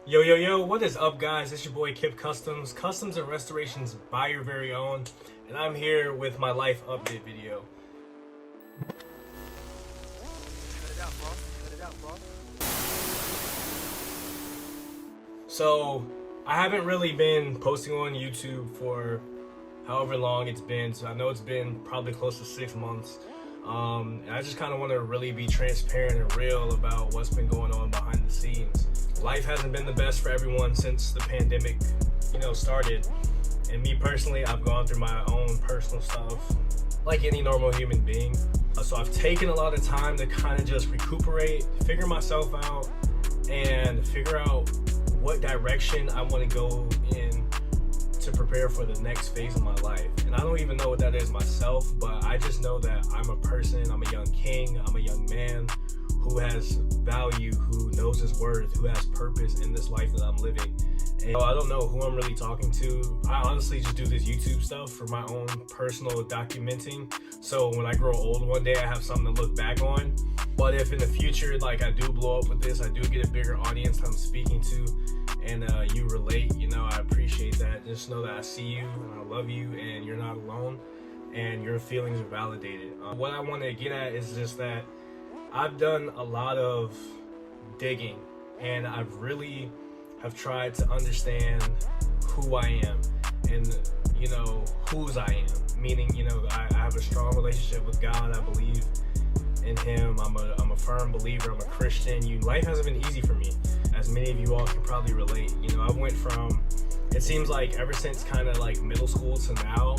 Yo, what is up, guys? It's your boy K.I.P. Customs and Restorations by your very own, and I'm here with my life update video. So, I haven't really been posting on YouTube for however long it's been, so I know it's been probably close to 6 months. And I just kind of want to really be transparent and real about what's been going on behind the scenes. Life hasn't been the best for everyone since the pandemic, started. And me personally, I've gone through my own personal stuff like any normal human being. So I've taken a lot of time to kind of just recuperate, figure myself out, and figure out what direction I want to go in to prepare for the next phase of my life. And I don't even know what that is myself, but I just know that I'm a person, I'm a young king, I'm a young man who has value, who knows his worth, who has purpose in this life that I'm living. And I don't know who I'm really talking to. I honestly just do this YouTube stuff for my own personal documenting. So when I grow old one day, I have something to look back on. But if in the future, I do blow up with this, I do get a bigger audience I'm speaking to, and you relate, I appreciate that. Just know that I see you and I love you, and you're not alone, and your feelings are validated. What I want to get at is just that I've done a lot of digging, and I've really have tried to understand who I am and whose I am. Meaning, I have a strong relationship with God. I believe in Him. I'm a firm believer. I'm a Christian. Life hasn't been easy for me, as many of you all can probably relate. I went from, it seems like ever since kind of like middle school to now,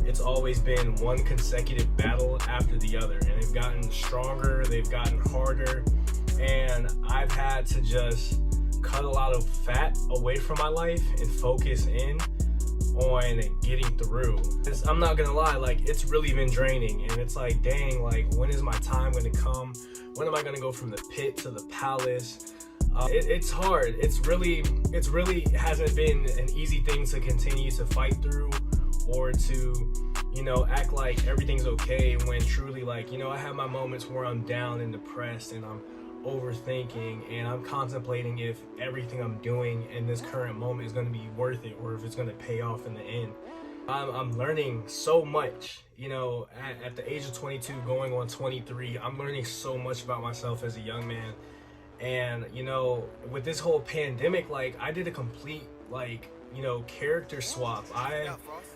it's always been one consecutive battle after the other, and they've gotten stronger, they've gotten harder, and I've had to just cut a lot of fat away from my life and focus in on getting through. I'm not gonna lie, it's really been draining, and it's like, dang, when is my time gonna come? When am I gonna go from the pit to the palace? It's hard. It's really hasn't been an easy thing to continue to fight through, or to act like everything's okay when truly I have my moments where I'm down and depressed, and I'm overthinking, and I'm contemplating if everything I'm doing in this current moment is going to be worth it, or if it's going to pay off in the end. I'm learning so much, at the age of 22 going on 23, I'm learning so much about myself as a young man. And with this whole pandemic, I did a complete character swap.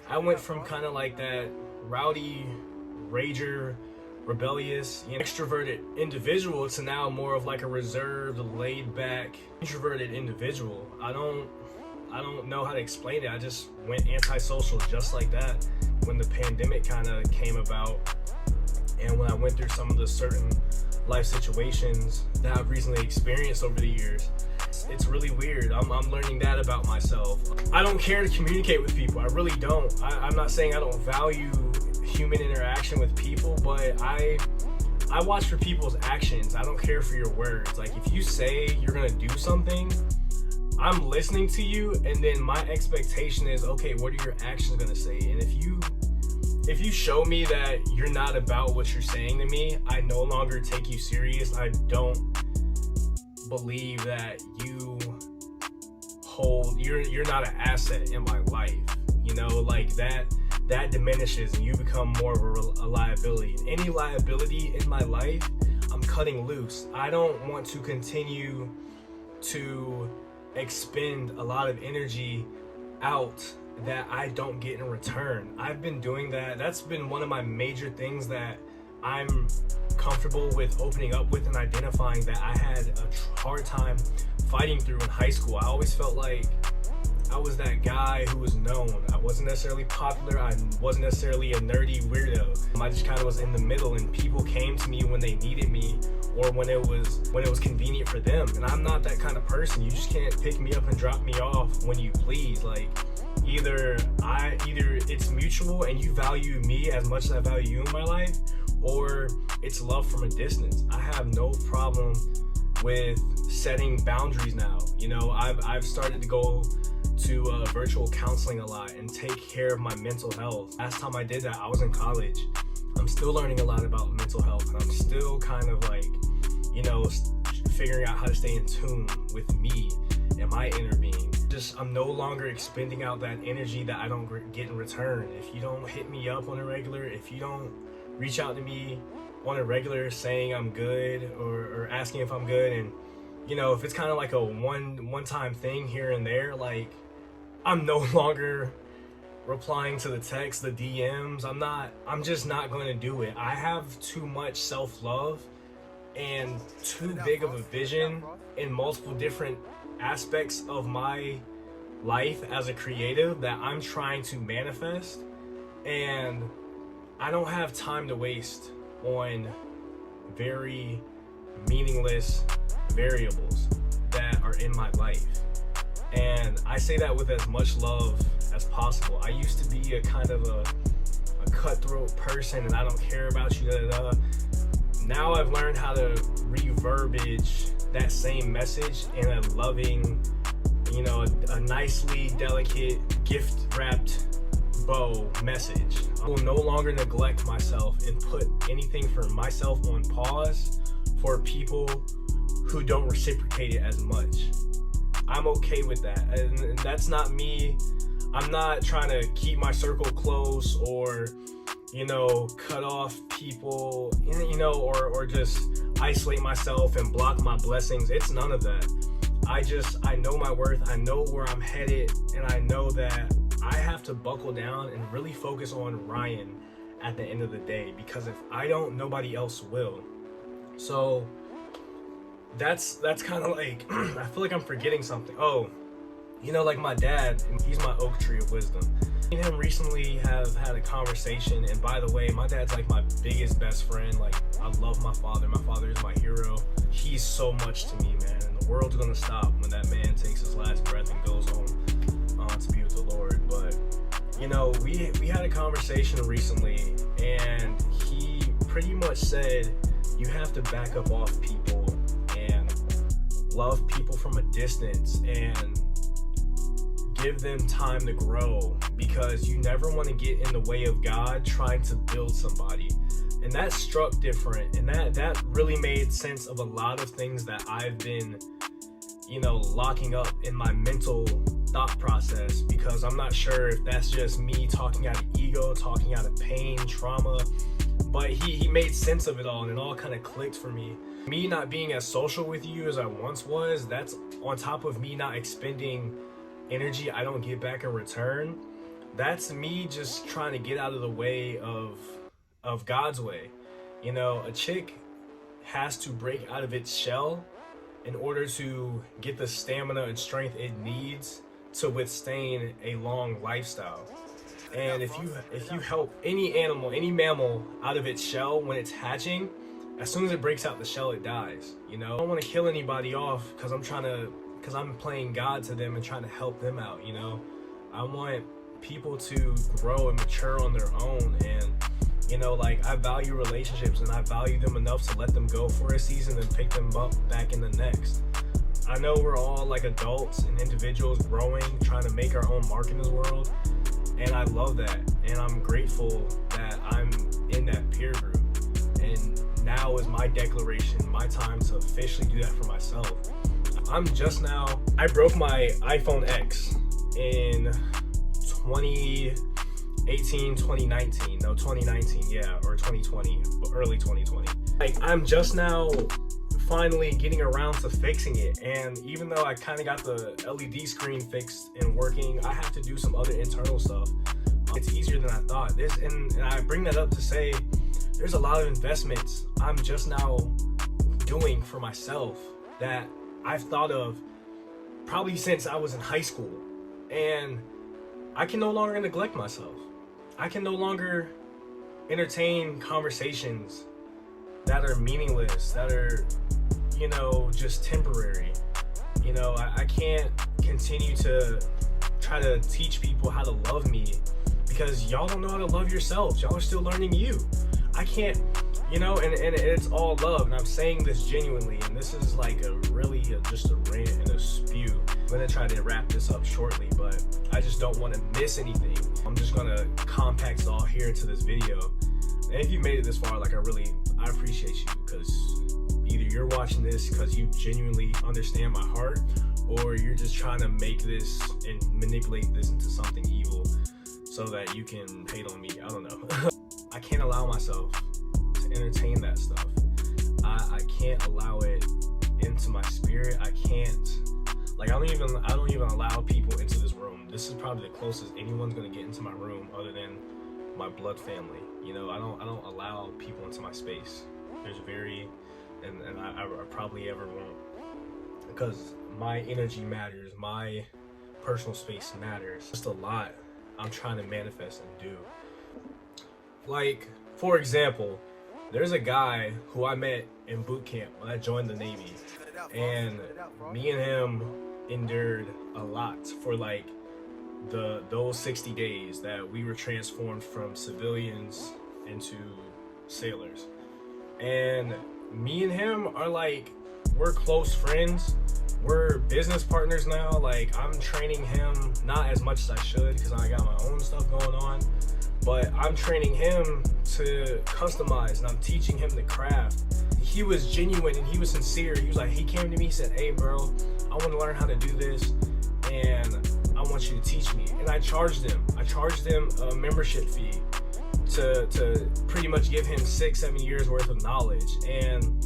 I went from kind of that rowdy rager, rebellious, extroverted individual to now more of a reserved, laid back, introverted individual. I don't know how to explain it. I just went antisocial just like that when the pandemic kind of came about, and when I went through some of the certain life situations that I've recently experienced over the years. It's really weird. I'm learning that about myself. I don't care to communicate with people. I really don't. I'm not saying I don't value human interaction with people, but I watch for people's actions. I don't care for your words. If you say you're gonna do something, I'm listening to you, and then my expectation is, okay, what are your actions gonna say? And if you show me that you're not about what you're saying to me, I no longer take you serious. I don't believe that you're not an asset in my life. That diminishes, and you become more of a liability. And any liability in my life, I'm cutting loose. I don't want to continue to expend a lot of energy out that I don't get in return. I've been doing that. That's been one of my major things that I'm comfortable with opening up with, and identifying that I had a hard time fighting through in high school. I always felt like I was that guy who was known. I wasn't necessarily popular. I wasn't necessarily a nerdy weirdo. I just kind of was in the middle, and people came to me when they needed me, or when it was convenient for them. And I'm not that kind of person. You just can't pick me up and drop me off when you please. Either it's mutual and you value me as much as I value you in my life, or it's love from a distance. I have no problem with setting boundaries now. I've started to go to virtual counseling a lot and take care of my mental health. Last time I did that, I was in college. I'm still learning a lot about mental health, and I'm still kind of figuring out how to stay in tune with me and my inner being. I'm no longer expending out that energy that I don't get in return. If you don't hit me up on a regular, if you don't reach out to me on a regular saying I'm good or asking if I'm good, and you know, if it's kind of like a one-time thing here and there, like I'm no longer replying to the text, the DMs. I'm just not going to do it. I have too much self-love and too big of a vision in multiple different aspects of my life as a creative that I'm trying to manifest, and I don't have time to waste on very meaningless variables that are in my life. And I say that with as much love as possible. I used to be a kind of a cutthroat person, and I don't care about you, Now I've learned how to reverberate that same message in a loving, you know, a nicely delicate, gift-wrapped bow message. I will no longer neglect myself and put anything for myself on pause for people who don't reciprocate it as much. I'm okay with that, and that's not me. I'm not trying to keep my circle close or, you know, cut off people, you know, or just isolate myself and block my blessings. It's none of that. I know my worth, I know where I'm headed, and I know that I have to buckle down and really focus on Ryan at the end of the day, because if I don't, nobody else will. So that's kind of like, I feel like I'm forgetting something. Oh, you know, like my dad, he's my oak tree of wisdom. Me and him recently have had a conversation, and by the way, my dad's like my biggest best friend. Like, I love my father. My father is my hero. He's so much to me, man. And the world's gonna stop when that man takes his last breath and goes home to be with the Lord. But, you know, we had a conversation recently, and he pretty much said, you have to back up off people and love people from a distance and give them time to grow, because you never want to get in the way of God trying to build somebody. And that struck different, and that really made sense of a lot of things that I've been, you know, locking up in my mental thought process, because I'm not sure if that's just me talking out of ego, talking out of pain, trauma, but he made sense of it all, and it all kind of clicked for me. Me not being as social with you as I once was, that's on top of me not expending energy I don't get back in return. That's me just trying to get out of the way of God's way. You know, a chick has to break out of its shell in order to get the stamina and strength it needs to withstand a long lifestyle. And if you help any animal, any mammal out of its shell when it's hatching, as soon as it breaks out the shell, it dies. You know, I don't want to kill anybody off because I'm playing God to them and trying to help them out. You know, I want people to grow and mature on their own, and you know, like, I value relationships, and I value them enough to let them go for a season and pick them up back in the next. I know we're all like adults and individuals growing, trying to make our own mark in this world, and I love that, and I'm grateful that I'm in that peer group. And now is my declaration, my time to officially do that for myself. I broke my iPhone X in 2019, yeah, or 2020, but early 2020. Like, I'm just now finally getting around to fixing it, and even though I kind of got the LED screen fixed and working, I have to do some other internal stuff. It's easier than I thought. And I bring that up to say there's a lot of investments I'm just now doing for myself that I've thought of probably since I was in high school, and I can no longer neglect myself. I can no longer entertain conversations that are meaningless, that are, you know, just temporary. You know, I can't continue to try to teach people how to love me because y'all don't know how to love yourselves. Y'all are still learning you. I can't, you know, and it's all love, and I'm saying this genuinely, and this is like just a rant and a spew. I'm gonna try to wrap this up shortly, but I just don't want to miss anything. I'm just gonna compact it all here into this video. And if you made it this far, like, I appreciate you, because either you're watching this because you genuinely understand my heart, or you're just trying to make this and manipulate this into something evil so that you can hate on me. I don't know. I can't allow myself to entertain that stuff. I can't allow it into my spirit. I can't, like, I don't even allow people into this room. This is probably the closest anyone's gonna get into my room other than my blood family. You know, I don't allow people into my space. There's and I probably ever won't, because my energy matters, my personal space matters. Just a lot I'm trying to manifest and do. Like, for example, there's a guy who I met in boot camp when I joined the Navy, and me and him endured a lot for like those 60 days that we were transformed from civilians into sailors. And me and him are like, we're close friends, we're business partners now. Like, I'm training him, not as much as I should because I got my own stuff going on, but I'm training him to customize and I'm teaching him the craft. He was genuine and he was sincere. He was like, he came to me, he said, "Hey bro, I want to learn how to do this and I want you to teach me." And I charged him a membership fee to pretty much give him 6-7 years worth of knowledge. And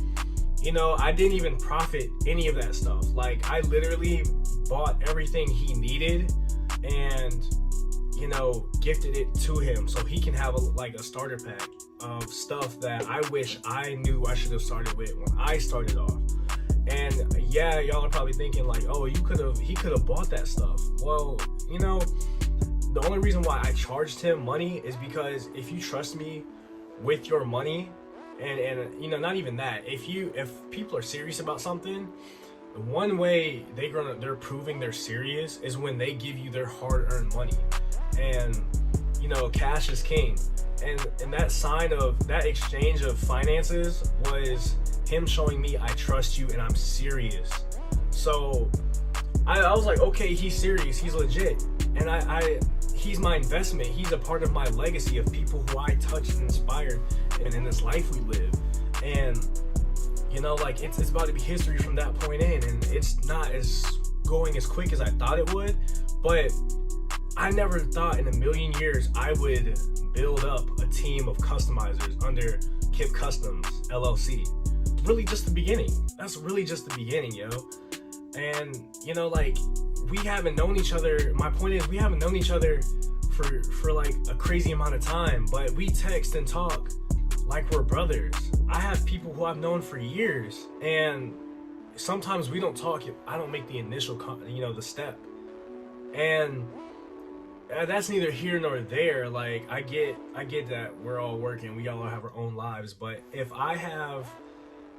you know, I didn't even profit any of that stuff. Like, I literally bought everything he needed and, you know, gifted it to him so he can have a starter pack of stuff that I wish I knew I should have started with when I started off. And yeah, y'all are probably thinking like, oh, he could have bought that stuff. Well, you know, the only reason why I charged him money is because if you trust me with your money, and you know, not even that, if people are serious about something, one way they're proving they're serious is when they give you their hard-earned money. And you know, cash is king. And that sign of that exchange of finances was him showing me I trust you and I'm serious. So I was like, okay, he's serious, he's legit, and he's my investment. He's a part of my legacy of people who I touched and inspired and in this life we live. And you know, like, it's about to be history from that point in, and it's not going as quick as I thought it would, but I never thought in a million years I would build up a team of customizers under KIP Kustoms, LLC. Really just the beginning. That's really just the beginning, yo. And you know, like, we haven't known each other. My point is, we haven't known each other for like a crazy amount of time, but we text and talk like we're brothers. I have people who I've known for years, and sometimes we don't talk if I don't make the initial, the step. And that's neither here nor there. Like, I get that we're all working, we all have our own lives, but if I have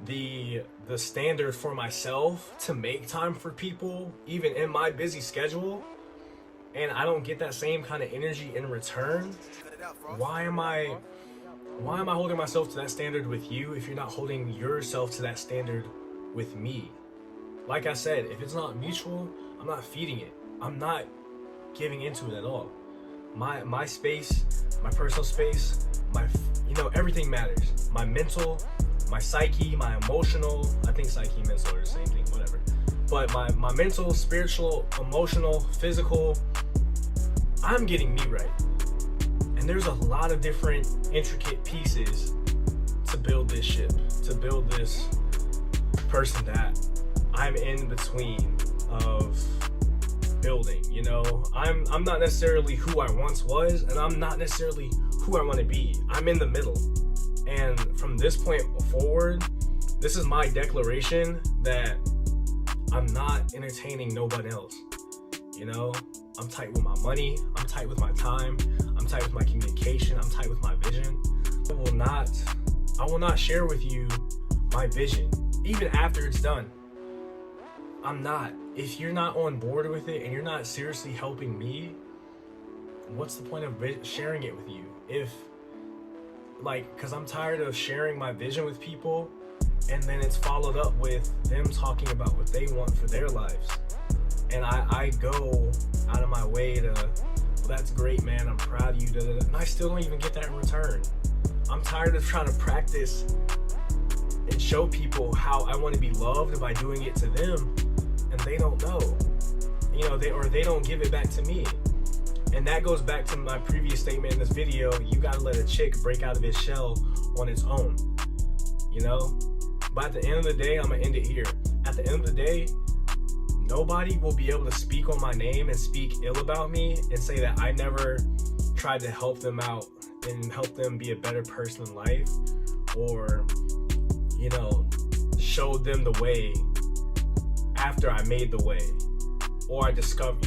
the standard for myself to make time for people, even in my busy schedule, and I don't get that same kind of energy in return, why am I holding myself to that standard with you if you're not holding yourself to that standard with me? Like I said, if it's not mutual, I'm not feeding it. I'm not giving into it at all. My space, my personal space, everything matters. My mental, my psyche, my emotional, I think psyche and mental are the same thing, whatever. But my mental, spiritual, emotional, physical, I'm getting me right. And there's a lot of different intricate pieces to build this ship, to build this person that I'm in between of building. You know, I'm not necessarily who I once was, and I'm not necessarily who I want to be. I'm in the middle. And from this point forward, this is my declaration that I'm not entertaining nobody else. You know, I'm tight with my money, I'm tight with my time, I'm tight with my communication, I'm tight with my vision. I will not share with you my vision, even after it's done. I'm not. If you're not on board with it and you're not seriously helping me, what's the point of sharing it with you? Because I'm tired of sharing my vision with people and then it's followed up with them talking about what they want for their lives. And I go out of my way to, well, that's great, man, I'm proud of you, and I still don't even get that in return. I'm tired of trying to practice and show people how I want to be loved by doing it to them, and and they don't know. They don't give it back to me. And that goes back to my previous statement in this video. You gotta let a chick break out of its shell on its own, But at the end of the day, I'm gonna end it here. At the end of the day, nobody will be able to speak on my name and speak ill about me and say that I never tried to help them out and help them be a better person in life, or, showed them the way after I made the way, or I discovered,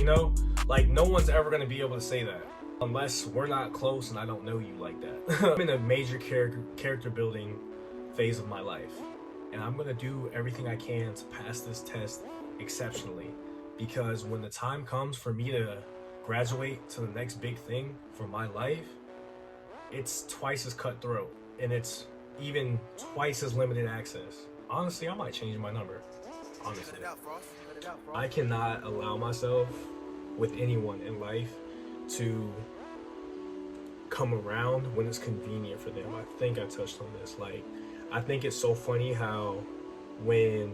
like, no one's ever going to be able to say that unless we're not close and I don't know you like that. I'm in a major character building phase of my life, and I'm going to do everything I can to pass this test exceptionally, because when the time comes for me to graduate to the next big thing for my life, it's twice as cutthroat, and it's even twice as limited access. Honestly, I might change my number. Honestly, I cannot allow myself with anyone in life to come around when it's convenient for them. I think I touched on this. Like, I think it's so funny how when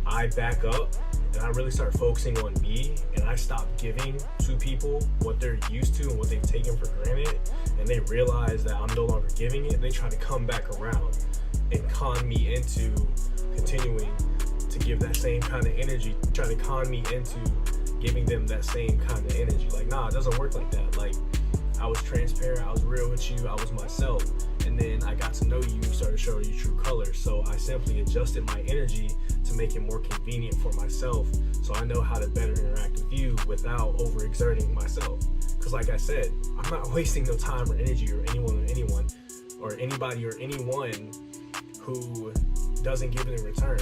I back up and I really start focusing on me and I stop giving to people what they're used to and what they've taken for granted, and they realize that I'm no longer giving it, they try to come back around and con me into continuing to give that same kind of energy, try to con me into giving them that same kind of energy. Like, nah, it doesn't work like that. Like, I was transparent, I was real with you, I was myself, and then I got to know you and started showing you true colors. So I simply adjusted my energy to make it more convenient for myself, so I know how to better interact with you without overexerting myself. Because like I said, I'm not wasting no time or energy or anyone or anybody or anyone who doesn't give it in return.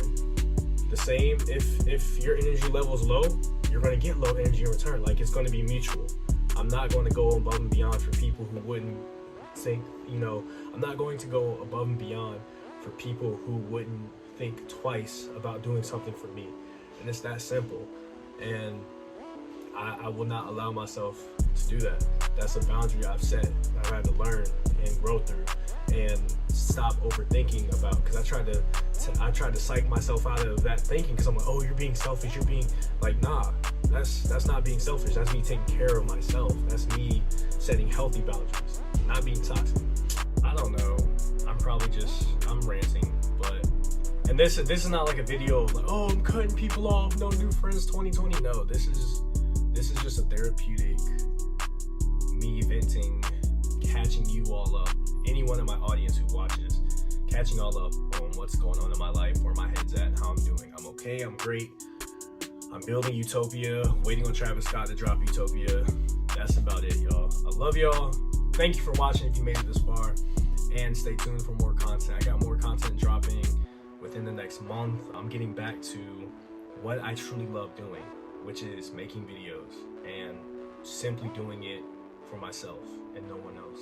The same, if your energy level is low, you're going to get low energy in return. Like, it's going to be mutual. I'm not going to go above and beyond for people who wouldn't think, I'm not going to go above and beyond for people who wouldn't think twice about doing something for me. And it's that simple. And I will not allow myself to do that. That's a boundary I've set that I've had to learn and grow through and stop overthinking about, because I tried to psych myself out of that thinking, because I'm like, oh, you're being selfish, you're being like, nah, that's not being selfish. That's me taking care of myself. That's me setting healthy boundaries, not being toxic. I don't know, I'm ranting, but, and this is not like a video of like, oh, I'm cutting people off, no new friends 2020. No, this is just a therapeutic, me venting, catching you all up, anyone in my audience who watches, catching all up on what's going on in my life, where my head's at, how I'm doing. I'm okay, I'm great. I'm building Utopia, waiting on Travis Scott to drop Utopia. That's about it, y'all. I love y'all. Thank you for watching if you made it this far, and stay tuned for more content. I got more content dropping within the next month. I'm getting back to what I truly love doing, which is making videos and simply doing it for myself and no one else.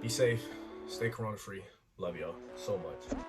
Be safe, stay corona free. Love y'all so much.